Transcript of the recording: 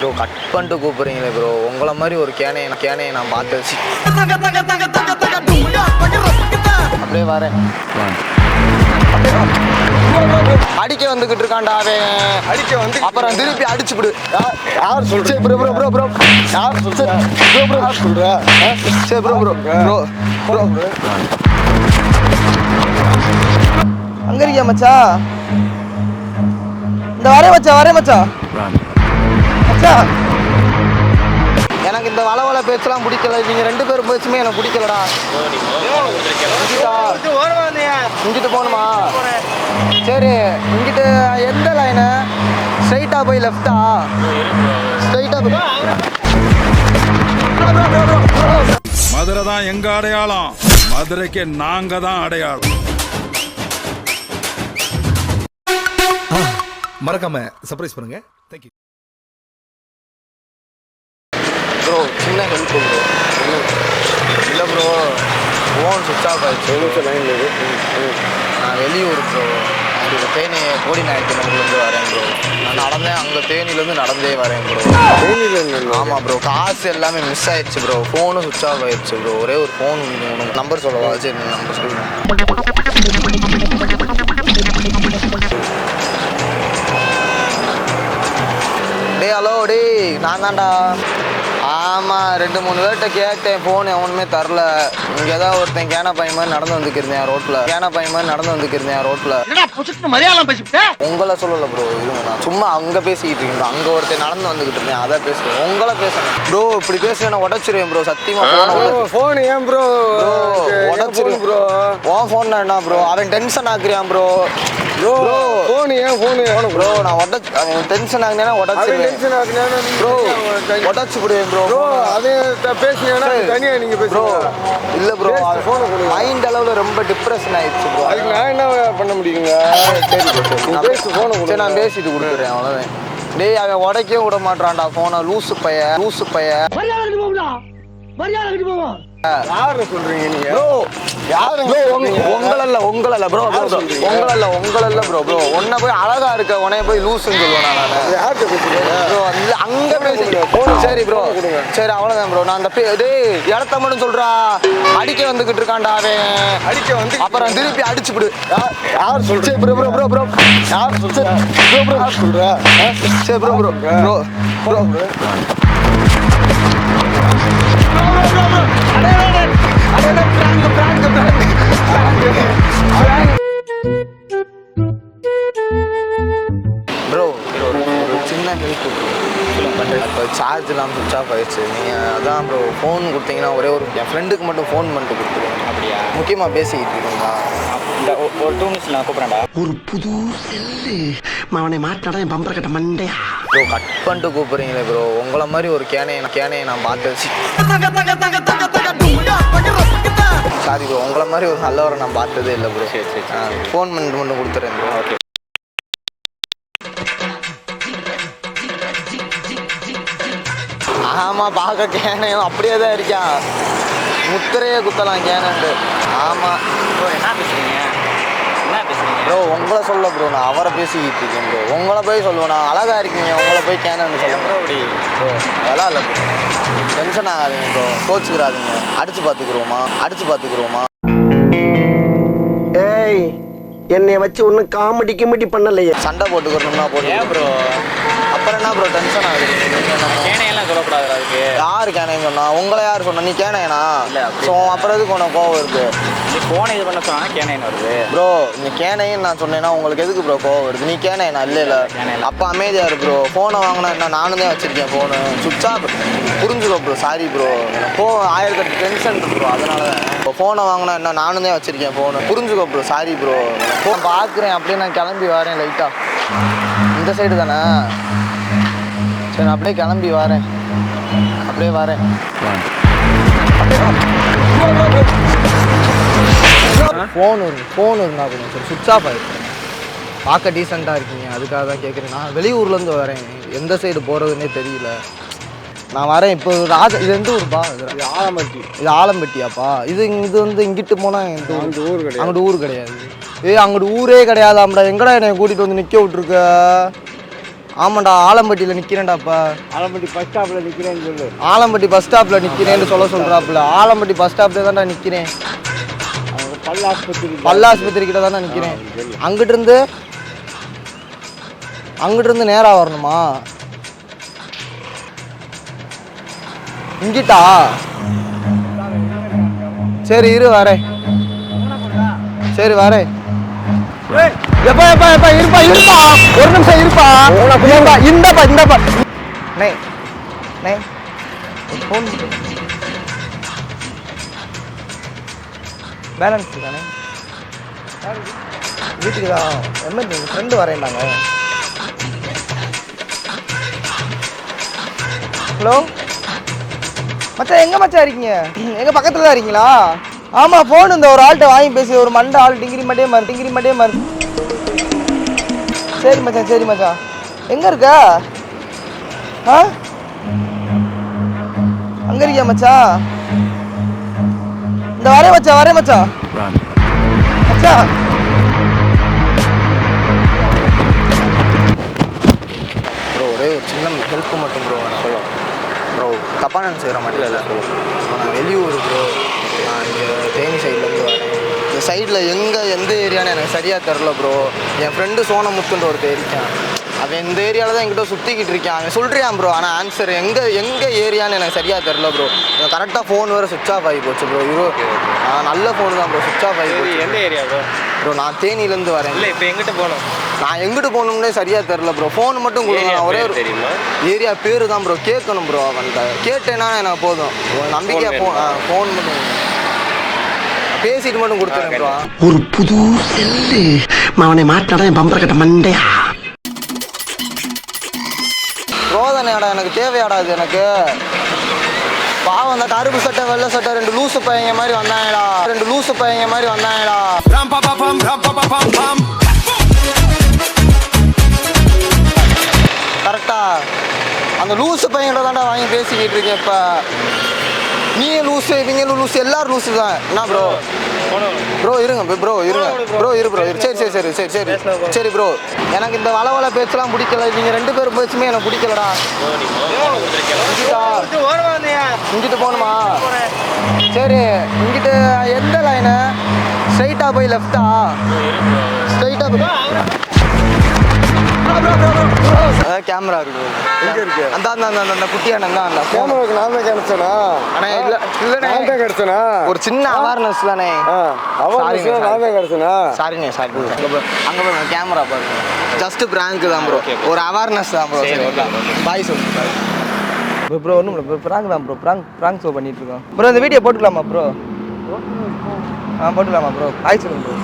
Bro cut பண்ணிட்டு கூப்பிடுறீங்களே bro. உங்களை மாதிரி ஒரு கேனையை நான் பார்த்து வச்சு அப்படியே வரேன். அடிக்க வந்துகிட்டு இருக்கான்டா அவன். அடிக்க வந்து அப்புறம் திருப்பி அடிச்சு விடு. யார் சொல்ற? ப்ரோ ப்ரோ ப்ரோ ப்ரோ யார் சொல்ற? ப்ரோ ப்ரோ யார் சொல்ற? சரி ப்ரோ ப்ரோ ப்ரோ ப்ரோ அங்க இருக்கியா மச்சா? இந்த வரே மச்சா மச்சா. எனக்கு இந்த வளவள பேச்செல்லாம் பிடிக்கல. நீங்க ரெண்டு பேரும் பேச்சுமே எனக்கு பிடிக்கலடா. இங்கிட்டு போகணுமா? சரி இங்கிட்டு எந்த லைனு? ஸ்ட்ரைட்டா போய் லெஃப்டா? ஸ்ட்ரைட்டா போய் மதுரை தான் எங்க அடையாளம். மதுரைக்கு நாங்க தான் அடையாளம். மறக்காம சர்ப்ரைஸ் பண்ணுங்க. Thank you bro. சின்ன ஹெல்ப் ப்ரோ. இல்லை ப்ரோ, ஃபோன் சுவிட்ச் ஆஃப் ஆகிடுச்சு. நான் வெளியூர் ப்ரோ. அந்த தேனி கோடி நாயக்கனூர்லேருந்து வரேன் ப்ரோ. நான் நடந்தேன் அங்கே தேனிலேருந்து நடந்தே வரேன் ப்ரோ. ஆமாம் ப்ரோ, காசு எல்லாமே மிஸ் ஆயிடுச்சு ப்ரோ. ஃபோனும் சுவிட்ச் ஆஃப் ஆயிடுச்சு ப்ரோ. ஒரே ஒரு ஃபோன் நம்பர் சொல்லவா? சரி நம்பர் சொல்லுங்கள். டே ஹலோ டே, நான் தான்டா. ஆமாம், 2-3 பேர்கிட்ட கேட்டேன், ஃபோன் எவனுமே தரல. இங்கே ஏதாவது ஒருத்தன் கேன பையன் மாதிரி நடந்து வந்துக்கிருந்தேன் ரோட்டில். உங்களை சொல்லலை ப்ரோ. இருங்க, நான் சும்மா அங்கே பேசிக்கிட்டு இருக்கேன். அங்கே ஒருத்தன் நடந்து வந்துக்கிட்டு இருந்தேன், அதை பேசுகிறேன். உங்களை பேசுகிறேன் ப்ரோ. இப்படி பேசுகிறேன் உடச்சிருவேன் ப்ரோ. சத்தியமாக ஃபோன் ஏன் ப்ரோ உடச்சிருவேன் ப்ரோ. உன் ஃபோன் என்ன ப்ரோ? அவன் டென்ஷன் ஆக்குறியான் ப்ரோ. ப்ரோ ஃபோன் ஏன் ஃபோன் ப்ரோ நான் அவன் டென்ஷன் ஆகுனா உடச்சிருவேன் ப்ரோ. உடச்சு விடுவேன் ப்ரோ. ப்ரோ அதே பேசுனீங்கன்னா தனியா நீங்க ப்ரோ. இல்லை ப்ரோ, ஃபோனை கொடுங்க. மைண்ட் அளவில் ரொம்ப டிப்ரெஷன் ஆயிடுச்சு ப்ரோ. அதுக்கு நான் என்ன பண்ண முடியுங்க? சரி ப்ரோ, நீங்க பேசி ஃபோனை கொடுங்க. சரி நான் பேசிட்டு கொடுக்குறேன், அவ்வளோதான். டேய் அவன் உடைக்கவே விட மாட்டான்டா ஃபோனை. லூசு பைய யாரை சொல்றீங்க நீங்க? ப்ரோ. யாரு உங்களல்ல ப்ரோ. உங்களல்ல ப்ரோ. உன்னை போய் அழகா இருக்க உன்னைய போய் லூசுன்னு சொல்லுவேன் நான். யார்கிட்ட பேசுறீங்க ப்ரோ அங்க பேசி. சரி ப்ரோ, சரி அவ்வளோதான் ப்ரோ. நான் அந்த டேய் இடத்த மட்டும் சொல்றா. அடிக்க வந்துகிட்டு இருக்கான்டா அவன். அடிக்க வந்து அப்புறம் திருப்பி அடிச்சு விடு. யார் சொல்ற? ப்ரோ ப்ரோ ப்ரோ ப்ரோ யார் சொல்ற? ப்ரோ ப்ரோ யார் சொல்ற? சரி bro bro bro bro bro. ஒரு சின்ன ஹெல்ப் இப்போ சார்ஜ் இல்லாமல் சுவிட்ச் ஆஃப் ஆயிடுச்சு. நீங்கள் அதான் ப்ரோ ஃபோன் கொடுத்தீங்கன்னா ஒரே ஒரு என் ஃப்ரெண்டுக்கு மட்டும் ஃபோன் பண்ணிட்டு கொடுத்துருவேன். அப்படியா? முக்கியமாக பேசிக்கிட்டு இருக்கீங்களா? ஒரு 2 நிமிஷம் நான் கூப்பிட்றேன்டா. ஒரு புது செல்லு அவனை மாட்டாடா என் பம்பர கட்ட மண்டையா. ப்ரோ கட் பண்ணிட்டு கூப்பிடுறீங்களே ப்ரோ. உங்களை மாதிரி ஒரு கேனையை நான் பார்த்து வச்சு சாரி ப்ரோ. உங்களை மாதிரி ஒரு நல்லவரை நான் பார்த்ததே இல்லை ப்ரோ. சரி ஃபோன் பண்ணிட்டு மட்டும் கொடுத்துறேன் ப்ரோ. ஓகே. ஆமாம், பார்க்க கேனையும் அப்படியே தான் இருக்கான். முத்திரையே குத்தலாம் கேனன்ட்டு. ஆமாம் ப்ரோ என்ன பேசுறீங்க? ப்ரோ. உங்களை சொல்ல ப்ரோ, நான் அவரை பேசிக்கிட்டு இருக்கேன் ப்ரோ. உங்களை போய் சொல்லுவேன், நான் அழகா இருக்கீங்க உங்களை போய் கேனன்னு சொல்லுவேன் ப்ரோ. அப்படி ப்ரோ அதெல்லாம் இல்லை ப்ரோ. டென்ஷன் ஆகாதீங்க ப்ரோ. கோச்சுக்கிறாதீங்க. அடிச்சு பார்த்துக்குருவோமா? ஏய் என்னை வச்சு ஒன்னும் காமெடி பண்ணலையே. சண்டை போட்டுக்கணும்னா போட்டு. ஏன் ப்ரோ? அப்புறம் என்ன ப்ரோ டென்ஷன் ஆகுது? கேனையெல்லாம் சொல்லக்கூடாது. அதுக்கு யாரு கேனைன்னு சொன்னா? உங்களை யார் சொன்னா? நீ கேனையனா? இல்லை அப்படி. ஸோ அப்புறம் எதுக்கு உனக்கு கோவம் இருக்கு? நீ ஃபோனை இது பண்ண சொன்னா கேனைன்னு வருது ப்ரோ. நீ கேனைன்னு நான் சொன்னேன்னா உங்களுக்கு எதுக்கு ப்ரோ கோவம் வருது? நீ கேனையனா? இல்லை அப்போ அமைதியா இரு ப்ரோ. ஃபோனை வாங்கினா என்ன? நானும் தான் வச்சிருக்கேன் ஃபோனு. சுவிட்ச் ஆஃப். புரிஞ்சுக்கோ ப்ரோ. Sorry bro. ஆயிரக்கட்டு டென்ஷன் இருக்கு ப்ரோ. அதனால இப்போ ஃபோனை வாங்கினா என்ன? நானும் தான் வச்சிருக்கேன் ஃபோனு. புரிஞ்சுக்கோ ப்ரோ. Sorry bro. ஃபோன் பார்க்குறேன் அப்படியே நான் கிளம்பி வரேன். லைட்டாக இந்த சைடு தானே? சரி நான் அப்படியே கிளம்பி வரேன். ஃபோன் இருந்தா கொஞ்சம் சரி சுவிட்ச் ஆஃப் ஆகிடுச்சு. பார்க்க டீசெண்டாக இருக்கீங்க, அதுக்காக தான் கேட்குறேன். நான் வெளியூர்லேருந்து வரேன். எந்த சைடு போகிறதுனே தெரியல. நான் வரேன் இப்போ. இது எந்த ஊருப்பா? இது ஆலம்பட்டி. இது ஆலம்பட்டியாப்பா? இது வந்து இங்கிட்டு போனால் எந்த ஊர்? அங்கிட்டு ஊர் கிடையாது. அங்கிட்டு ஊரே கிடையாதாம்டா. எங்கடா என்னை கூட்டிகிட்டு வந்து நிற்க விட்ருக்க? ஆமாண்டா ஆலம்பட்டியில் நிற்கிறேன்டாப்பா. ஆலம்பட்டி பஸ் ஸ்டாப்ல நிக்கிறேன்னு சொல்லு. ஆலம்பட்டி பஸ் ஸ்டாப்பில் நிற்கிறேன்னு சொல்கிறாப்புல. ஆலம்பட்டி பஸ் ஸ்டாப்பில் தான்டா நிற்கிறேன். அவங்க பல்லாஸ்பத்திரி பல்லாஸ்பத்திரி கிட்ட தானே நிற்கிறேன். அங்கிட்டிருந்து நேராக வரணுமா? இங்கிட்டா? சரி இரு வரேன். சரி வரேன். எப்பா எப்பா எப்பா இருப்பா இருப்பா ஒரு நிமிஷம் இருப்பா. இந்தப்பா நே நே ஃபோன் பேலன்ஸ் தானே வீட்டுக்கு தான். Emergency friend வரேன்டாங்க. ஹலோ மச்சான், எங்கே மச்சான் இருக்கீங்க? எங்கள் பக்கத்தில் தான் இருக்கீங்களா? ஆமாம், ஃபோன் இந்த ஒரு ஆள்கிட்ட வாங்கி பேசி ஒரு மண்டை ஆள் டிங்கிரி மட்டே மாறு. சரி மச்சான். எங்கே இருக்க? ஆ அங்கே இருக்கியா மச்சான்? இந்த வரேன் மச்சான். ப்ரோ ஒரே ஒரு சின்ன ஹெல்ப் மட்டும் ப்ரோ சொல்லும். ப்ரோ தப்பாக நான் செய்கிற மாதிரி இல்லை. நான் வெளியூர் ப்ரோ. நான் இங்கே தேனி சைட்லேருந்து வரேன். இந்த சைடில் எந்த ஏரியான்னு எனக்கு சரியாக தெரில ப்ரோ. என் ஃப்ரெண்டு சோனமுத்துன்ற ஒருத்தர் இருக்கான். அவன் இந்த ஏரியாவில் தான் என்கிட்ட சுற்றிக்கிட்டு இருக்கான். அவன் சொல்கிறான் ப்ரோ, ஆனால் ஆன்சர் எங்கே ஏரியான்னு எனக்கு சரியாக தெரில ப்ரோ. கரெக்டாக ஃபோன் வேறு சுவிட்ச் ஆஃப் ஆகி போச்சு ப்ரோ. நல்ல ஃபோன் தான் ப்ரோ, சுவிட்ச் ஆஃப் ஆகி போச்சு. எந்த ஏரியா ப்ரோ? ப்ரோ நான் தேனியிலேருந்து வரேன். இல்லை இப்போ எங்கிட்ட போகணும்? நான் எங்கிட்டு போகணும்னே சரியாக தெரில ப்ரோ. ஃபோன் மட்டும் கொடுங்க. ஒரே ஒரு தெரியுமா? ஏரியா பேர் தான் ப்ரோ கேட்கணும் ப்ரோ. அவன்கிட்ட கேட்டேன்னா எனக்கு போதும். நம்பிக்கையாக ஃபோன் மட்டும் பேசிட்டு மட்டும் கொடுத்துருங்க ப்ரோ. ஒரு புது செல்லு அவனை மாட்டாடா என் பம்பர கட்ட மண்டையா. ரோதனையாடா எனக்கு தேவையாடா இது எனக்கு. பாவம் அந்த கருப்பு சட்டை வெள்ளை சட்டை ரெண்டு லூசு பையங்க மாதிரி வந்தாங்கடா. கரெக்டா அந்த லூசு பையன்கிட்ட தான்டா வாங்கி பேசிக்கிட்டு இருக்கேன். இப்போ நீ லூசு இவங்களும் லூசு எல்லாரும் லூசு தான். என்ன ப்ரோ இருங்க ப்ரோ இரு ப்ரோ. சரி ப்ரோ, எனக்கு இந்த வளவள பேச்செல்லாம் பிடிக்கல. நீங்கள் 2 பேரும் பேச்சுமே எனக்கு பிடிக்கலடா. இங்கிட்டு போகணுமா? சரி இங்கிட்டு எந்த லைனு? ஸ்ட்ரைட்டாக போய் லெஃப்டா? ஸ்ட்ரைட்டாக போய் கேமரா இருக்கு. எங்க இருக்கு? அந்த குட்டியான அந்த கேமராக்கு நான் தான் கிடைச்சேனா? அண்ணே இல்லைண்ணே நான் தான் கிடைச்சேனா? ஒரு சின்ன அவேர்னஸ் தானே. அவன் நான் தான் கிடைச்சேனா? சாரிண்ணே அங்கே போய் கேமரா பாருங்க. ஜஸ்ட் பிராங்க் தான் ப்ரோ. ஒரு அவேர்னஸ் தான் ப்ரோ. பாய் சொல்லுங்க ப்ரோ. ஒன்றும் இல்லை ப்ரோ, பிராங்க் தான் ப்ரோ. பிராங்க் ஷோ பண்ணிட்டு இருக்கோம் ப்ரோ. இந்த வீடியோ போட்டுக்கலாமா ப்ரோ? போட்டுக்கலாமா ப்ரோ? பாய் சொல்லுங்க ப்ரோ.